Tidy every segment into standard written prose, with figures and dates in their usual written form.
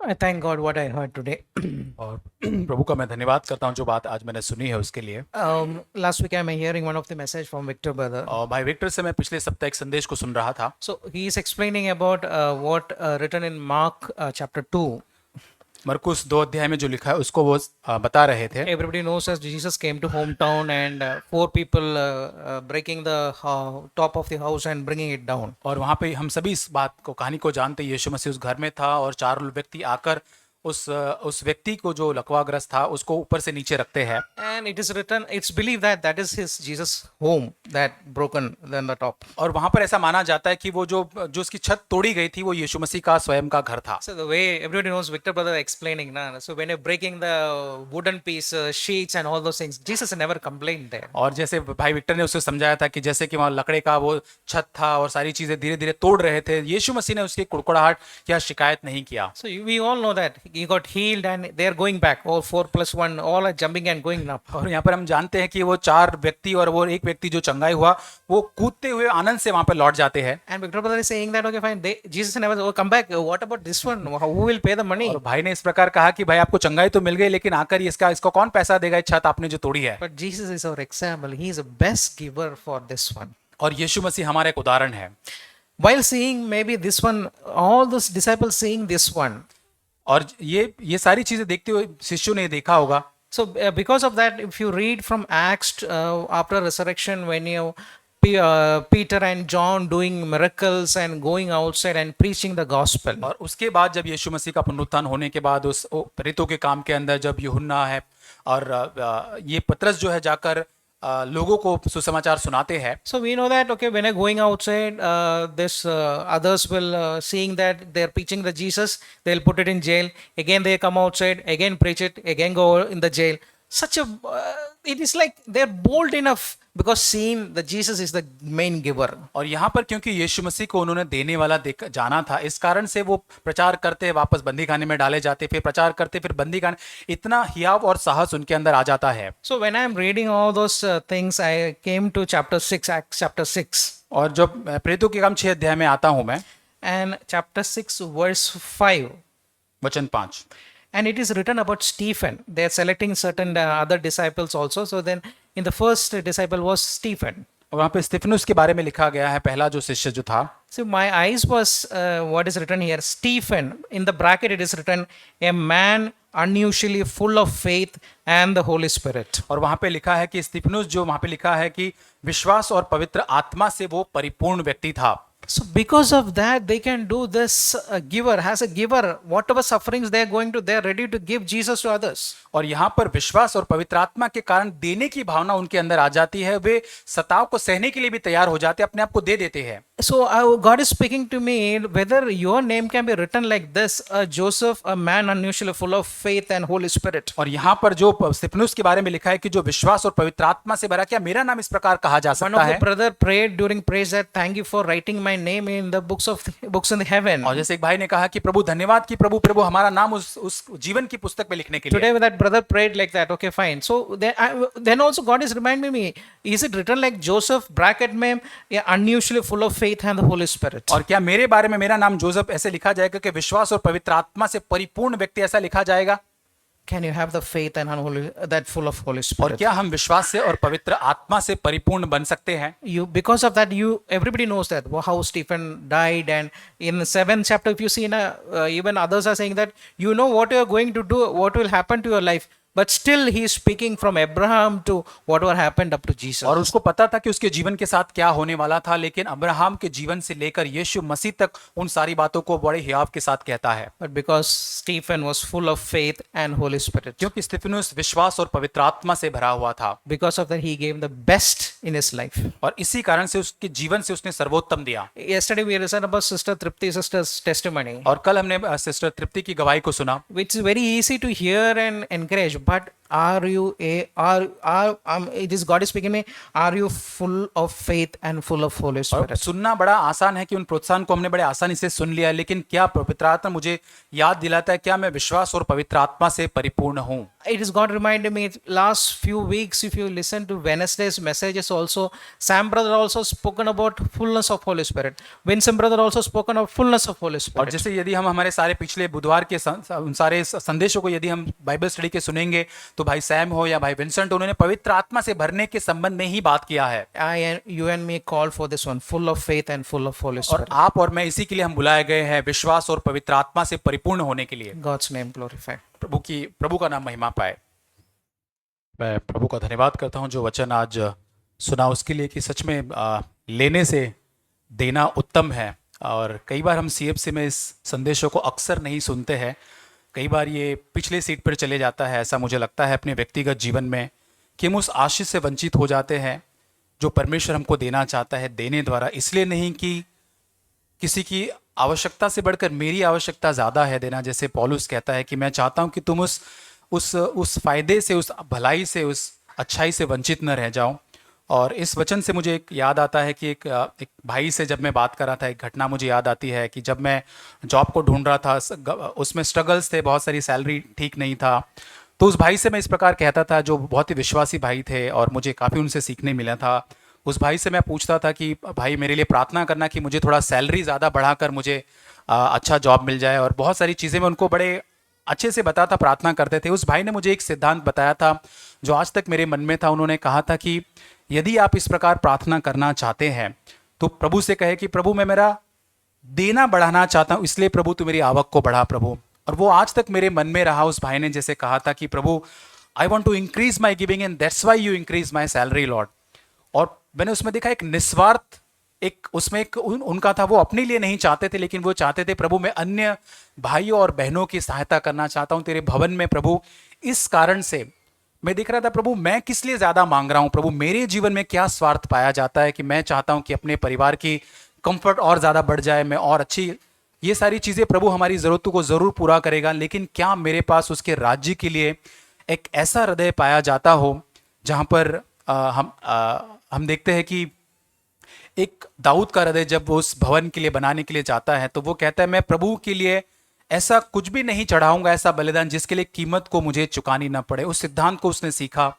I thank God what I heard today. और प्रभु का मैं धन्यवाद करता हूँ जो बात आज मैंने सुनी है उसके लिए। Last week I'm hearing one of the message from Victor brother. और भाई विक्टर से मैं पिछले सप्ताह एक संदेश को सुन रहा था। So he is explaining about what written in Mark chapter 2. मरकुस 2 अध्याय में जो लिखा है उसको वो बता रहे थे। Everybody knows as Jesus came to hometown and four people breaking the top of the house and bringing it down. और वहाँ पे हम सभी इस बात को कहानी को जानते हैं। यीशु मसीह उस घर में था और 4 व्यक्ति आकर उस व्यक्ति को जो लकवाग्रस्त था उसको ऊपर से नीचे रखते हैं। And it is written, it's believed that that is his Jesus home that broken than the top. और वहाँ पर ऐसा माना जाता है कि वो जो उसकी छत तोड़ी गई थी वो यीशु मसीह का स्वयं का घर था। So the way everybody knows Victor brother explaining now. So when you're breaking the wooden piece, sheets and all those things, Jesus never complained there. और जैसे भाई विक्टर ने उसे समझाया था कि जैसे कि वहाँ लकड़े का वो छत था और सारी चीजें धीरे धीरे तोड़ रहे थे, यीशु मसीह ने उसकी कुड़कुड़ाहट या शिकायत नहीं किया। So we all know that he got healed and they are going back. All 4+1, all are jumping and going up. और यहाँ पर हम जानते हैं कि वो 4 व्यक्ति और वो एक व्यक्ति जो चंगाई हुआ वो कूदते हुए आनंद से वहां पर लौट जाते हैं। And Victor brother is saying that okay fine, Jesus never oh, come back. What about this one? Who will pay the money? और भाई ने इस प्रकार कहा कि भाई आपको चंगाई तो मिल गई लेकिन आकर इसको कौन पैसा देगा, छत आपने जो तोड़ी है। But Jesus is our example. He is the best giver for this one. और यीशु मसीह हमारा एक उदाहरण है। While seeing maybe this one, all those disciples seeing this one. और ये सारी चीजें देखते हुए शिष्यों ने देखा होगा। So because of that, if you read from Acts after resurrection, when you Peter and John doing miracles and going outside and preaching the gospel. और उसके बाद जब यीशु मसीह का पुनरुत्थान होने के बाद उस प्रेरितों के काम के अंदर जब यूहन्ना है और ये पतरस जो है जाकर लोगों को सुसमाचार सुनाते हैं। So we know that okay, when you're going outside, this others will seeing that they're preaching the Jesus, they'll put it in jail. Again they come outside, again preach it, again go in the jail. Such a it is like they're bold enough because seeing that Jesus is the main giver. और यहाँ पर क्योंकि यीशु मसीह को उन्होंने देने वाला जाना था, इस कारण से वो प्रचार करते, वापस बंदी खाने में डाले जाते, फिर प्रचार करते, फिर बंदी खाने, इतना हियाव और साहस उनके अंदर आ जाता है। So when I am reading all those things, I came to chapter 6, Acts chapter 6. और जब प्रेरितों के काम 6 अध्याय में आता हूं मैं, And chapter 6 verse 5. वचन 5। And it is written about Stephen. They are selecting certain other disciples also. So then in the first disciple was Stephen. और वहाँ पे स्तिफनुस के बारे में लिखा गया है, पहला जो शिष्य जो था। So my eyes was what is written here, Stephen. In the bracket it is written, a man unusually full of faith and the Holy Spirit. और वहाँ पे लिखा है कि स्तिफनुस जो वहाँ पे लिखा है कि विश्वास और पवित्र आत्मा से वो परिपूर्ण व्यक्ति था। So because of that, they can do this giver, as a giver, whatever sufferings they are going to, they are ready to give Jesus to others. और यहाँ पर विश्वास और पवित्र आत्मा के कारण देने की भावना उनके अंदर आ जाती है, वे सताव को सहने के लिए भी तैयार हो जाते हैं, अपने आप को दे देते हैं। So God is speaking to me whether your name can be written like this, Joseph, a man unusually full of faith and Holy Spirit. और यहाँ पर जो स्तिफनुस के बारे में लिखा है कि जो विश्वास और पवित्र आत्मा से भरा, क्या मेरा नाम इस प्रकार कहा जा One सकता of the है? brother prayed during praise that thank you for writing my name in the books in the heaven. और जैसे एक भाई ने कहा कि प्रभु धन्यवाद कि प्रभु हमारा नाम उस जीवन की पुस्तक में लिखने के लिए। Today that brother prayed like that. Okay, fine. So then also God is reminding me, is it written like Joseph bracket में, yeah, unusually full of faith and the Holy Spirit? और क्या मेरे बारे में मेरा नाम जोसेफ ऐसे लिखा जाएगा कि विश्वास और पवित्र आत्मा से परिपूर्ण व्यक्ति ऐसा लिखा जाएगा? Can you have the faith and unholy, that full of Holy और Spirit? क्या हम विश्वास से और पवित्र आत्मा से परिपूर्ण बन सकते हैं? You because of that, everybody knows that how Stephen died, and in the 7th chapter, if you see, even others are saying that you know what you are going to do, what will happen to your life. But still he is speaking from Abraham to whatever happened up to Jesus. और उसको पता था कि उसके जीवन के साथ क्या होने वाला था, लेकिन अब्राहम के जीवन से लेकर यीशु मसीह तक उन सारी बातों को बड़े हियाव के साथ कहता है। But because Stephen was full of faith and Holy Spirit, क्योंकि स्तिफनुस विश्वास और पवित्र आत्मा से भरा हुआ था, because of that he gave the best in his life. और इसी कारण से उसके जीवन से उसने सर्वोत्तम दिया। Yesterday we listened about Sister Tripti sister's testimony, और कल हमने सिस्टर तृप्ति की गवाही को सुना, which is very easy to hear and encourage. But Are you it is God is speaking me, are you full of faith and full of Holy और Spirit? सुनना बड़ा आसान है कि उन प्रोत्साहन को हमने बड़े आसानी से सुन लिया, लेकिन क्या पवित्र आत्मा मुझे याद दिलाता है क्या मैं विश्वास और पवित्र आत्मा से परिपूर्ण हूँ? It is God reminded me last few weeks, if you listen to Wednesday's messages also, Sam brother also spoken about fullness of Holy Spirit. Vincent brother also spoken of fullness of Holy और Spirit. जैसे यदि हम हमारे सारे पिछले बुधवार के उन सारे संदेशों को यदि हम बाइबल स्टडी के सुनेंगे तो भाई सैम हो या भाई विंसेंट, उन्होंने पवित्र आत्मा से भरने के संबंध में ही बात किया है। You and me called for this one, full of faith and full of Holy और Spirit. आप और मैं इसी के लिए हम बुलाए गए हैं, विश्वास और पवित्र आत्मा से परिपूर्ण होने के लिए। God's name glorified. प्रभु का नाम महिमा पाए। मैं प्रभु का धन्यवाद करता हूं जो वचन आज सुना उसके लिए कि सच में लेने से देना उत्तम है। और कई बार हम CFC में इस संदेशों को अक्सर नहीं सुनते हैं, कई बार ये पिछले सीट पर चले जाता है, ऐसा मुझे लगता है अपने व्यक्तिगत जीवन में कि हम उस आशीष से वंचित हो जाते हैं जो परमेश्वर हमको देना चाहता है, देने द्वारा। इसलिए नहीं कि किसी की आवश्यकता से बढ़कर मेरी आवश्यकता ज़्यादा है देना, जैसे पौलुस कहता है कि मैं चाहता हूँ कि तुम उस फायदे से, उस भलाई से, उस अच्छाई से वंचित न रह जाओ। और इस वचन से मुझे एक याद आता है कि एक भाई से जब मैं बात कर रहा था, एक घटना मुझे याद आती है कि जब मैं जॉब को ढूंढ रहा था, उसमें स्ट्रगल्स थे, बहुत सारी सैलरी ठीक नहीं था, तो उस भाई से मैं इस प्रकार कहता था, जो बहुत ही विश्वासी भाई थे और मुझे काफ़ी उनसे सीखने मिला था। उस भाई से मैं पूछता था कि भाई मेरे लिए प्रार्थना करना कि मुझे थोड़ा सैलरी ज़्यादा बढ़ाकर मुझे अच्छा जॉब मिल जाए, और बहुत सारी चीज़ें मैं उनको बड़े अच्छे से बताता, प्रार्थना करते थे। उस भाई ने मुझे एक सिद्धांत बताया था जो आज तक मेरे मन में था। उन्होंने कहा था कि यदि आप इस प्रकार प्रार्थना करना चाहते हैं तो प्रभु से कहे कि प्रभु मैं मेरा देना बढ़ाना चाहता हूँ, इसलिए प्रभु तू मेरी आवक को बढ़ा प्रभु। और वो आज तक मेरे मन में रहा। उस भाई ने जैसे कहा था कि प्रभु I want to increase my giving and that's why you increase my salary lord. और मैंने उसमें देखा एक निस्वार्थ, उसमें उनका था, वो अपने लिए नहीं चाहते थे, लेकिन वो चाहते थे प्रभु मैं अन्य भाइयों और बहनों की सहायता करना चाहता हूँ तेरे भवन में प्रभु। इस कारण से मैं देख रहा था प्रभु मैं किस लिए ज़्यादा मांग रहा हूँ प्रभु, मेरे जीवन में क्या स्वार्थ पाया जाता है कि मैं चाहता हूँ कि अपने परिवार की कंफर्ट और ज़्यादा बढ़ जाए, मैं और अच्छी, ये सारी चीज़ें प्रभु हमारी ज़रूरतों को ज़रूर पूरा करेगा, लेकिन क्या मेरे पास उसके राज्य के लिए एक ऐसा हृदय पाया जाता हो जहाँ पर हम देखते हैं कि एक दाऊद का हृदय जब वो उस भवन के लिए बनाने के लिए जाता है तो वो कहता है मैं प्रभु के लिए ऐसा कुछ भी नहीं चढ़ाऊंगा, ऐसा बलिदान जिसके लिए कीमत को मुझे चुकानी ना पड़े। उस सिद्धांत को उसने सीखा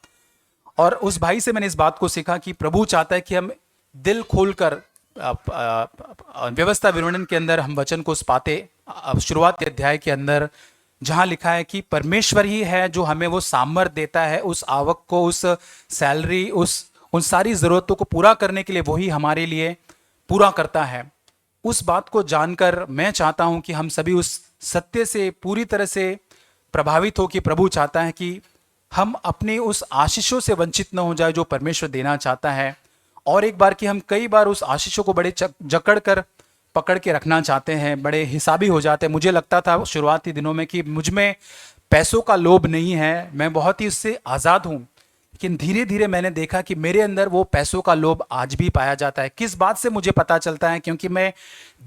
और उस भाई से मैंने इस बात को सीखा कि प्रभु चाहता है कि हम दिल खोलकर व्यवस्था विवरण के अंदर हम वचन को पाते, शुरुआत के अध्याय के अंदर जहाँ लिखा है कि परमेश्वर ही है जो हमें वो सामर्थ देता है, उस आवक को, उस सैलरी, उन सारी ज़रूरतों को पूरा करने के लिए वही हमारे लिए पूरा करता है। उस बात को जानकर मैं चाहता हूं कि हम सभी उस सत्य से पूरी तरह से प्रभावित हो कि प्रभु चाहता है कि हम अपने उस आशीषों से वंचित न हो जाए जो परमेश्वर देना चाहता है, और एक बार कि हम कई बार उस आशीषों को बड़े जकड़ कर पकड़ के रखना चाहते हैं, बड़े हिसाबी हो जाते हैं। मुझे लगता था शुरुआती दिनों में कि मुझ में पैसों का लोभ नहीं है, मैं बहुत ही उससे आज़ाद हूँ, लेकिन धीरे धीरे मैंने देखा कि मेरे अंदर वो पैसों का लोभ आज भी पाया जाता है। किस बात से मुझे पता चलता है? क्योंकि मैं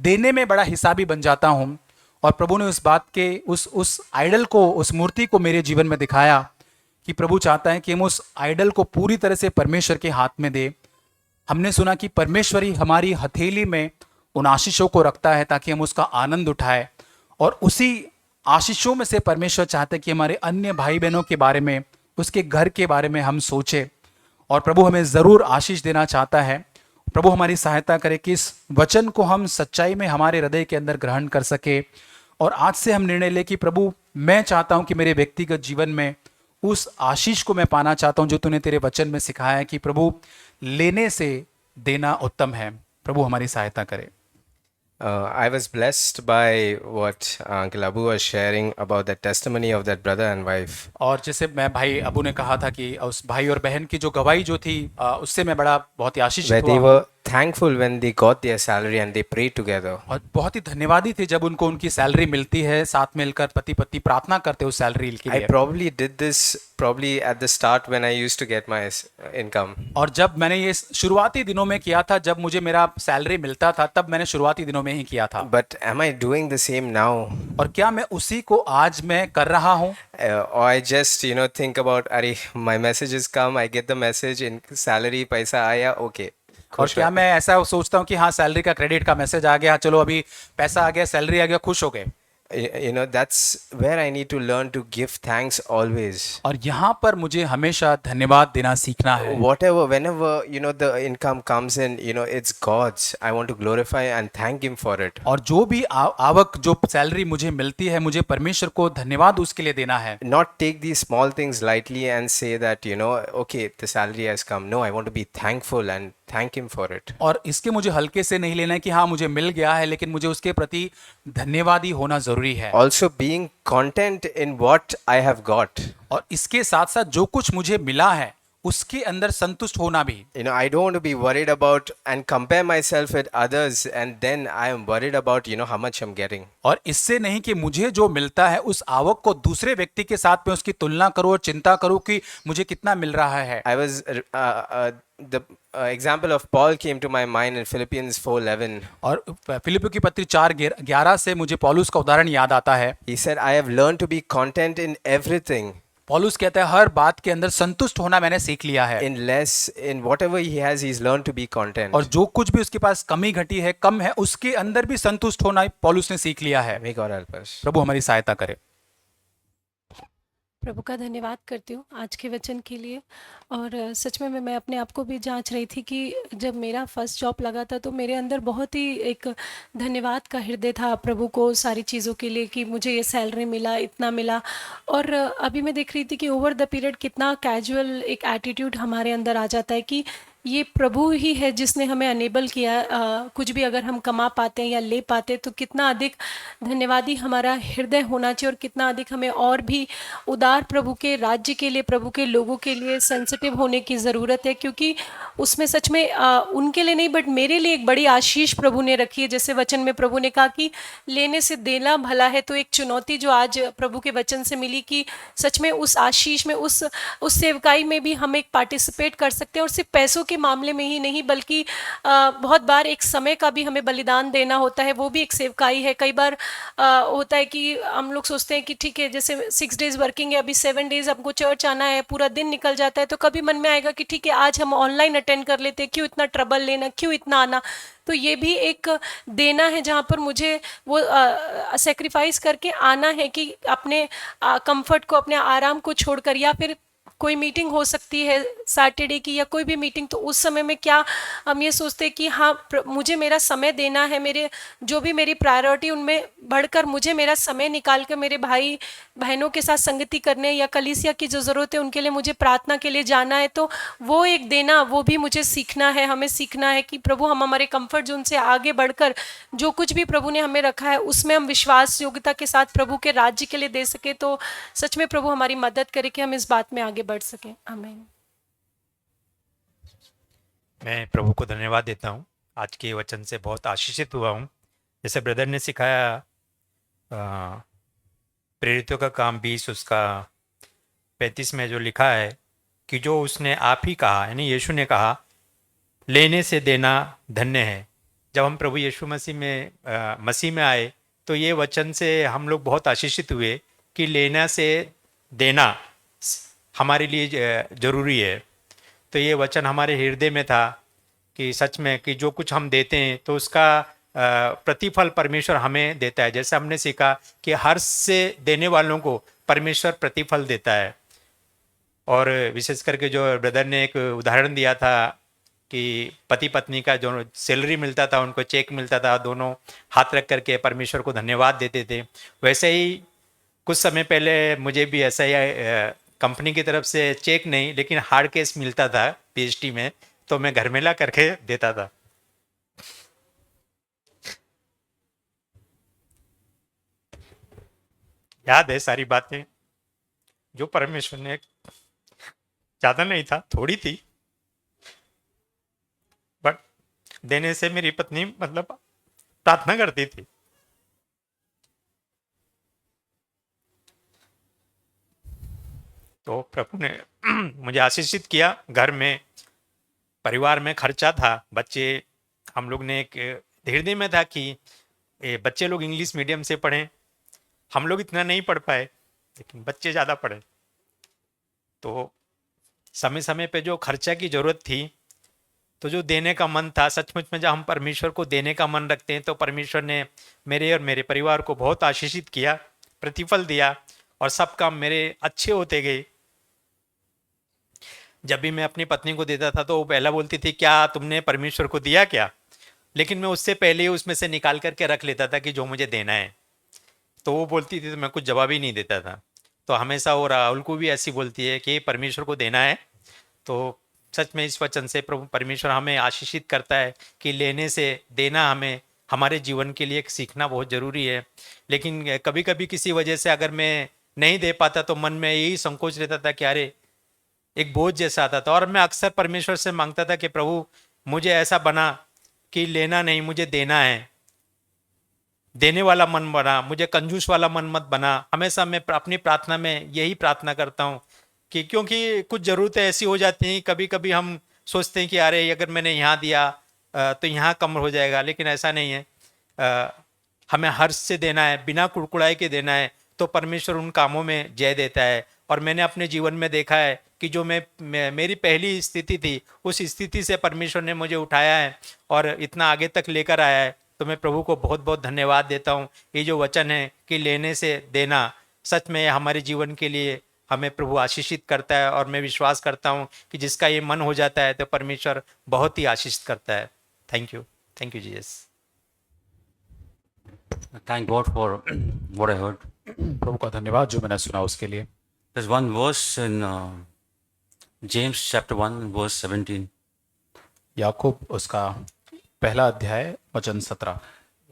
देने में बड़ा हिसाबी बन जाता हूँ, और प्रभु ने उस बात के उस आइडल को, उस मूर्ति को मेरे जीवन में दिखाया कि प्रभु चाहता है कि हम उस आइडल को पूरी तरह से परमेश्वर के हाथ में दे। हमने सुना कि परमेश्वर ही हमारी हथेली में उन आशीषों को रखता है ताकि हम उसका आनंद उठाए, और उसी आशीषों में से परमेश्वर चाहते हैं कि हमारे अन्य भाई बहनों के बारे में, उसके घर के बारे में हम सोचें। और प्रभु हमें ज़रूर आशीष देना चाहता है। प्रभु हमारी सहायता करे कि इस वचन को हम सच्चाई में हमारे हृदय के अंदर ग्रहण कर सके, और आज से हम निर्णय लें कि प्रभु मैं चाहता हूं कि मेरे व्यक्तिगत जीवन में उस आशीष को मैं पाना चाहता हूं जो तूने तेरे वचन में सिखाया है कि प्रभु लेने से देना उत्तम है। प्रभु हमारी सहायता करे। I was blessed by what Uncle Abu was sharing about the testimony of that brother and wife. और जैसे मैं भाई अबू ने कहा था कि उस भाई और बहन की जो गवाही जो थी उससे मैं बहुत ही आशीषित Where they हुआ। were thankful when they got their salary and they prayed together. और बहुत ही धन्यवादी थे जब उनको उनकी सैलरी मिलती है, साथ मिलकर पति पत्नी प्रार्थना करते उस सैलरी के I लिए। probably did this probably at the start when I used to get my income. और जब मैंने ये शुरुआती दिनों में किया था, जब मुझे मेरा सैलरी मिलता था, तब मैंने शुरुआती दिनों में ही किया था। But am I doing the same now? और क्या मैं उसी को आज मैं कर रहा हूँ? Or I just, think about, Are, my messages come, I get the message in salary, paisa आया, okay. और क्या मैं ऐसा सोचता हूँ कि हाँ सैलरी का क्रेडिट का मैसेज आ गया, चलो अभी पैसा आ गया, सैलरी आ गया, खुश हो गए। That's where I need to learn to give thanks always. और यहाँ पर मुझे हमेशा धन्यवाद देना सीखना है। Whatever, whenever, the income comes in, it's God's. I want to glorify and thank Him for it. और जो भी आवक जो सैलरी मुझे मिलती है, मुझे परमेश्वर को धन्यवाद उसके लिए देना है। Not take these small things lightly and say that, okay, the salary has come. No, I want to be thankful and thank Him for it. और इसके मुझे हल्के से नहीं लेना है कि हाँ मुझे मिल गया है, लेकिन मुझे उसके प्रति धन्यवादी होना जरूरी है। Also being content in what I have got. और इसके साथ साथ जो कुछ मुझे मिला है उसके अंदर संतुष्ट होना भी। I don't want to be worried about and compare myself with others and then I am worried about, how much I'm getting. और इससे नहीं कि मुझे जो मिलता है उस आवक को दूसरे व्यक्ति के साथ में उसकी तुलना करूं और चिंता करूं कि मुझे कितना मिल रहा है। I was the example of Paul came to my mind in Philippians 4:11. और फिलिपियों की पत्री 4:11 से मुझे पौलुस का उदाहरण याद आता है। He said, I have learned to be content in everything. पौलुस कहता है हर बात के अंदर संतुष्ट होना मैंने सीख लिया है। In less, in whatever he has, he's learned to be content. और जो कुछ भी उसके पास कमी घटी है, कम है, उसके अंदर भी संतुष्ट होना पौलुस ने सीख लिया है। May God help us. प्रभु हमारी सहायता करे। प्रभु का धन्यवाद करती हूँ आज के वचन के लिए। और सच में मैं अपने आप को भी जांच रही थी कि जब मेरा फर्स्ट जॉब लगा था तो मेरे अंदर बहुत ही एक धन्यवाद का हृदय था प्रभु को सारी चीज़ों के लिए कि मुझे ये सैलरी मिला, इतना मिला। और अभी मैं देख रही थी कि ओवर द पीरियड कितना कैजुअल एक एटीट्यूड हमारे अंदर आ जाता है कि ये प्रभु ही है जिसने हमें अनेबल किया। कुछ भी अगर हम कमा पाते हैं या ले पाते तो कितना अधिक धन्यवादी हमारा हृदय होना चाहिए और कितना अधिक हमें और भी उदार प्रभु के राज्य के लिए, प्रभु के लोगों के लिए सेंसिटिव होने की ज़रूरत है। क्योंकि उसमें सच में उनके लिए नहीं बट मेरे लिए एक बड़ी आशीष प्रभु ने रखी है। जैसे वचन में प्रभु ने कहा कि लेने से देना भला है, तो एक चुनौती जो आज प्रभु के वचन से मिली कि सच में उस आशीष में, उस सेवकाई में भी हम एक पार्टिसिपेट कर सकते हैं। और सिर्फ पैसों के मामले में ही नहीं बल्कि बहुत बार एक समय का भी हमें बलिदान देना होता है, वो भी एक सेवकाई है। कई बार होता है कि हम लोग सोचते हैं कि ठीक है जैसे 6 डेज वर्किंग है, अभी 7 डेज हमको चर्च आना है, पूरा दिन निकल जाता है, तो कभी मन में आएगा कि ठीक है आज हम ऑनलाइन अटेंड कर लेते, क्यों इतना ट्रबल लेना, क्यों इतना आना। तो ये भी एक देना है जहाँ पर मुझे वो सेक्रीफाइस करके आना है कि अपने कंफर्ट को, अपने आराम को छोड़कर, या फिर कोई मीटिंग हो सकती है सैटरडे की या कोई भी मीटिंग, तो उस समय में क्या हम ये सोचते हैं कि हाँ मुझे मेरा समय देना है, मेरे जो भी मेरी प्रायोरिटी उनमें बढ़कर मुझे मेरा समय निकाल कर मेरे भाई बहनों के साथ संगति करने या कलीसिया की जो ज़रूरत है उनके लिए मुझे प्रार्थना के लिए जाना है। तो वो एक देना, वो भी मुझे सीखना है। हमें सीखना है कि प्रभु हम हमारे कंफर्ट जोन से आगे बढ़कर जो कुछ भी प्रभु ने हमें रखा है उसमें हम विश्वास योग्यता के साथ प्रभु के राज्य के लिए दे सके। तो सच में प्रभु हमारी मदद करे कि हम इस बात में आगे बढ़ सकें। आमीन। मैं प्रभु को धन्यवाद देता हूँ, आज के वचन से बहुत आशीषित हुआ हूँ। जैसे ब्रदर ने सिखाया प्रेरितों का काम 20 उसका 35 में जो लिखा है कि जो उसने आप ही कहा, यानी यीशु ने कहा लेने से देना धन्य है। जब हम प्रभु यीशु मसीह में आए तो ये वचन से हम लोग बहुत आशीषित हुए कि लेना से देना हमारे लिए ज़रूरी है। तो ये वचन हमारे हृदय में था कि सच में कि जो कुछ हम देते हैं तो उसका प्रतिफल परमेश्वर हमें देता है। जैसे हमने सीखा कि हर से देने वालों को परमेश्वर प्रतिफल देता है। और विशेष करके जो ब्रदर ने एक उदाहरण दिया था कि पति पत्नी का जो सैलरी मिलता था, उनको चेक मिलता था, दोनों हाथ रख करके परमेश्वर को धन्यवाद देते थे। वैसे ही कुछ समय पहले मुझे भी ऐसा ही कंपनी की तरफ से चेक नहीं लेकिन हार्ड कैश मिलता था पीएचडी में, तो मैं घर में ला करके देता था। याद है सारी बातें जो परमेश्वर ने, ज़्यादा नहीं था, थोड़ी थी, बट देने से मेरी पत्नी मतलब प्रार्थना करती थी। तो प्रभु ने मुझे आशीषित किया। घर में परिवार में खर्चा था, बच्चे हम लोग ने एक हृदय में था कि बच्चे लोग इंग्लिश मीडियम से पढ़ें। हम लोग इतना नहीं पढ़ पाए, लेकिन बच्चे ज़्यादा पढ़े। तो समय समय पे जो खर्चा की ज़रूरत थी, तो जो देने का मन था, सचमुच में जब हम परमेश्वर को देने का मन रखते हैं तो परमेश्वर ने मेरे और मेरे परिवार को बहुत आशीषित किया, प्रतिफल दिया, और सब काम मेरे अच्छे होते गए। जब भी मैं अपनी पत्नी को देता था तो वो पहला बोलती थी, क्या तुमने परमेश्वर को दिया क्या? लेकिन मैं उससे पहले ही उसमें से निकाल करके रख लेता था कि जो मुझे देना है। तो वो बोलती थी तो मैं कुछ जवाब ही नहीं देता था। तो हमेशा वो राहुल को भी ऐसी बोलती है कि परमेश्वर को देना है। तो सच में इस वचन से प्रभु परमेश्वर हमें आशीषित करता है कि लेने से देना हमें हमारे जीवन के लिए एक सीखना बहुत ज़रूरी है। लेकिन कभी कभी किसी वजह से अगर मैं नहीं दे पाता तो मन में यही संकोच रहता था कि अरे, एक बोझ जैसा आता था। और मैं अक्सर परमेश्वर से मांगता था कि प्रभु मुझे ऐसा बना कि लेना नहीं, मुझे देना है, देने वाला मन बना, मुझे कंजूस वाला मन मत बना। हमेशा मैं अपनी प्रार्थना में यही प्रार्थना करता हूँ कि क्योंकि कुछ ज़रूरतें ऐसी हो जाती हैं, कभी कभी हम सोचते हैं कि अरे अगर मैंने यहाँ दिया तो यहाँ कम हो जाएगा, लेकिन ऐसा नहीं है। हमें हर्ष से देना है, बिना कुड़कुड़ाई के देना है, तो परमेश्वर उन कामों में जय देता है। और मैंने अपने जीवन में देखा है कि जो मेरी पहली स्थिति थी, उस स्थिति से परमेश्वर ने मुझे उठाया है और इतना आगे तक लेकर आया है। तो मैं प्रभु को बहुत बहुत धन्यवाद देता हूँ। ये जो वचन है कि लेने से देना, सच में हमारे जीवन के लिए हमें प्रभु आशीषित करता है। और मैं विश्वास करता हूँ कि जिसका ये मन हो जाता है तो परमेश्वर बहुत ही आशीषित करता है। Thank you Jesus. Thank God for what I heard. प्रभु का धन्यवाद जो मैंने सुना उसके लिए। There's one verse in James chapter 1, verse 17. याकूब उसका पहला अध्याय वचन 17।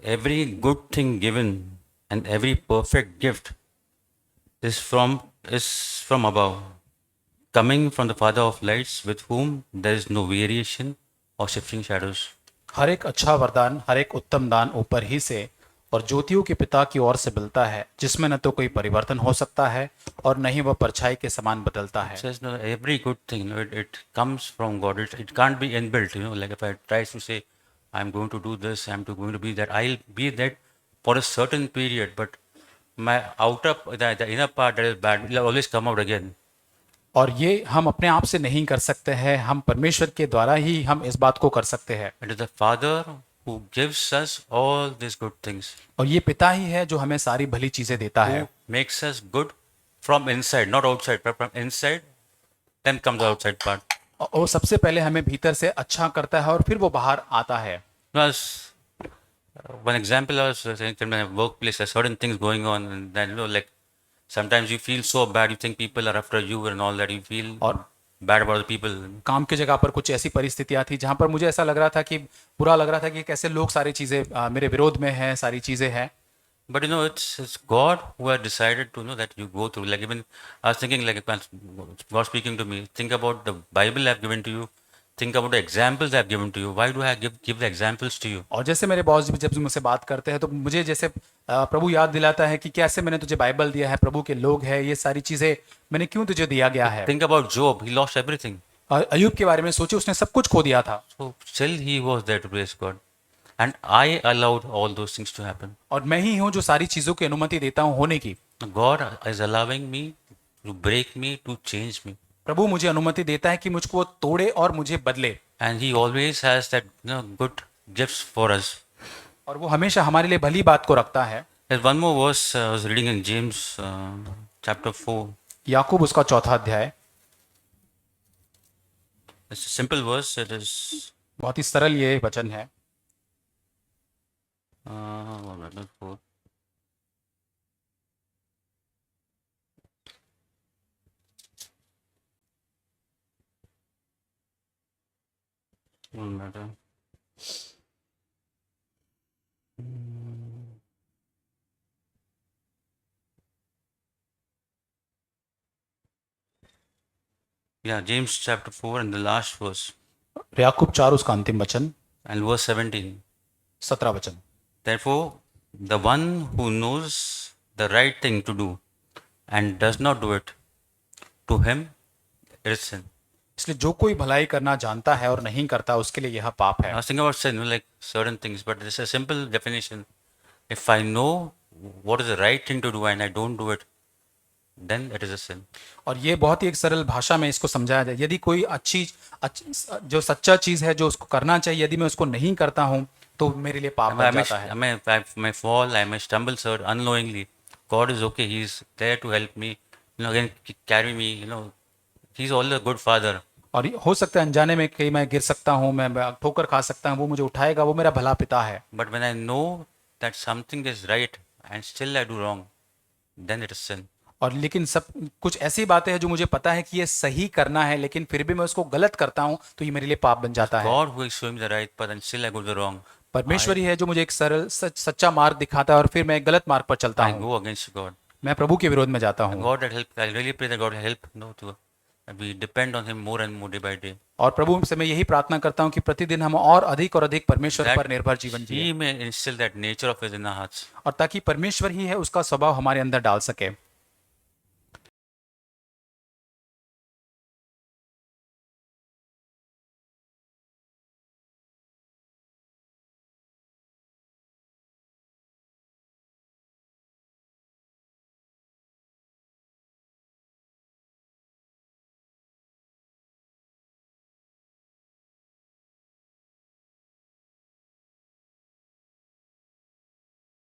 Every good thing given and every perfect gift is from above, coming from the Father of lights, with whom there is no variation or shifting shadows. हर एक अच्छा वरदान, हर एक उत्तम दान ऊपर ही से और ज्योतियों के पिता की ओर से मिलता है, जिसमें न तो कोई परिवर्तन हो सकता है और न ही वह परछाई के समान बदलता है। It says, no, every good thing, it comes from God. It can't be inbuilt. Like if I try to say, I'm going to do this, going to be that, I'll be that for a certain period, but my the inner part that is bad will always come out again. और ये हम अपने आप से नहीं कर सकते हैं, हम परमेश्वर के द्वारा ही हम इस बात को कर सकते हैं। It is the Father who gives us all these good things. और ये पिता ही है जो हमें सारी भली चीजें देता है। Who makes us good from inside, not outside, but from inside, then comes the outside part. और सबसे पहले हमें भीतर से अच्छा करता है और फिर वो बाहर आता है। Plus, one example I was saying in my workplace, there's certain things going on, and then like sometimes you feel so bad, you think people are after you and all that, you feel और bad about the people. काम की जगह पर कुछ ऐसी परिस्थितियां थी जहां पर मुझे ऐसा लग रहा था कि बुरा लग रहा था कि कैसे लोग सारी चीजें मेरे विरोध में हैं, सारी चीजें हैं। But it's God who had decided to know that you go through. Like even I was thinking, like God speaking to me, think about the Bible I've given to you. Think about the examples I've given to you. Why do I give the examples to you? और जैसे मेरे boss जब मुझसे बात करते हैं तो मुझे जैसे प्रभु याद दिलाता है कि कैसे मैंने तुझे बाइबल दिया है, प्रभु के लोग हैं, ये सारी चीजें मैंने क्यों तुझे दिया गया है। Think about Job. He lost everything. और अय्यूब के बारे में सोचे, उसने सब कुछ खो दिया था। So still he was there to praise God. And I allowed all those things to happen. और मैं ही हूँ जो सारी चीजों की अनुमति देता हूँ होने की। God is allowing me to break me, to change me. प्रभु मुझे अनुमति देता है कि मुझको तोड़े और मुझे बदले। And he always has that good gifts for us. और वो हमेशा हमारे लिए भली बात को रखता है। There's one more verse I was reading in James chapter 4. याकूब उसका चौथा अध्याय। It's a simple verse. It is बहुत ही सरल ये वचन है। 4. One matter. Yeah, James chapter 4 and the last verse. याकूब 4 उसका अंतिम वचन। And verse 17. 17 वचन। Therefore, the one who knows the right thing to do and does not do it, to him it is sin. इसलिए जो कोई भलाई करना जानता है और नहीं करता उसके लिए यह पाप I है। was thinking about sin, like certain things, but this is a simple definition. If I know what is the right thing to do and I don't do it, then it is a sin. और ये बहुत ही एक सरल भाषा में इसको समझाया जाए। यदि कोई अच्छी जो सच्चा चीज है जो उसको करना चाहिए, यदि मैं उसको नहीं करता हूं तो मेरे लिए पाप बन जाता है। I may fall, I may stumble, sir, unknowingly. God is okay. He's there to help me. Again, carry me. He's all a good father. और हो सकता है अनजाने में कहीं मैं गिर सकता हूँ, मैं ठोकर खा सकता हूँ, वो मुझे उठाएगा, वो मेरा भला पिता है। But when I know that something is right and still I do wrong, then it is sin. और लेकिन सब कुछ ऐसी बातें हैं जो मुझे पता है कि ये सही करना है, लेकिन फिर भी मैं उसको गलत करता हूँ तो ये मेरे लिए पाप बन जाता है। God who is showing the right path and still I go the wrong. परमेश्वर ही है जो मुझे एक सरल सच्चा मार्ग दिखाता है और फिर मैं गलत मार्ग पर चलता I हूँ। go against God. मैं प्रभु के विरोध में जाता हूँ। God that help. I really pray that God will help. To we depend on Him more and more day by day. और प्रभु से मैं यही प्रार्थना करता हूँ कि प्रतिदिन हम और अधिक परमेश्वर That पर निर्भर जीवन जिए, He may instill that nature of His in our hearts. और ताकि परमेश्वर ही है उसका स्वभाव हमारे अंदर डाल सके।